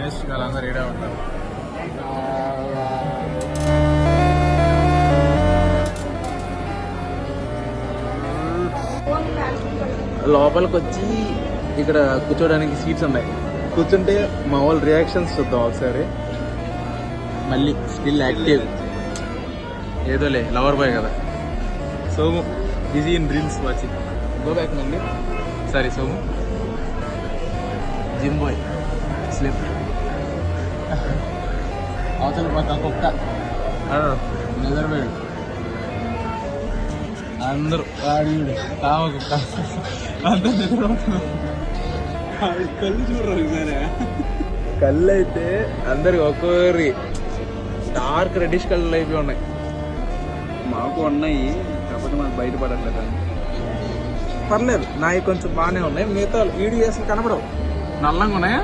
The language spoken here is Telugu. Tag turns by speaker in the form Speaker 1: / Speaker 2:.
Speaker 1: వేస్ట్ వాళ్ళందరూ ఈడే ఉంటారు. లోపలికి వచ్చి ఇక్కడ కూర్చోడానికి సీట్స్ ఉన్నాయి. కూర్చుంటే మా వాళ్ళ రియాక్షన్స్ చూద్దాం ఒకసారి. మళ్ళీ స్టిల్ యాక్టివ్, ఏదోలే లవర్ బాయ్ కదా. Somu busy in reels watching. Go back మళ్ళీ. Sorry Somu. Gym boy slip. అవతల పక్క కుక్క నిద్రపోయాడు. అందరూ వాడి కామ కుక్క అందరు నిద్రపోతున్నారు. కళ్ళు చూడరు సరే. కళ్ళు అయితే అందరికి ఒక్కొక్కరి డార్క్ రెడ్డిష్ కళ్ళు అయిపోయి ఉన్నాయి.
Speaker 2: మాకు ఉన్నాయి, కాకపోతే మాకు బయటపడట్లేదు.
Speaker 1: పర్లేదు, నాయి కొంచెం బాగానే ఉన్నాయి. మిగతా వీడియోస్ కనపడవు. నల్లంగా ఉన్నాయా?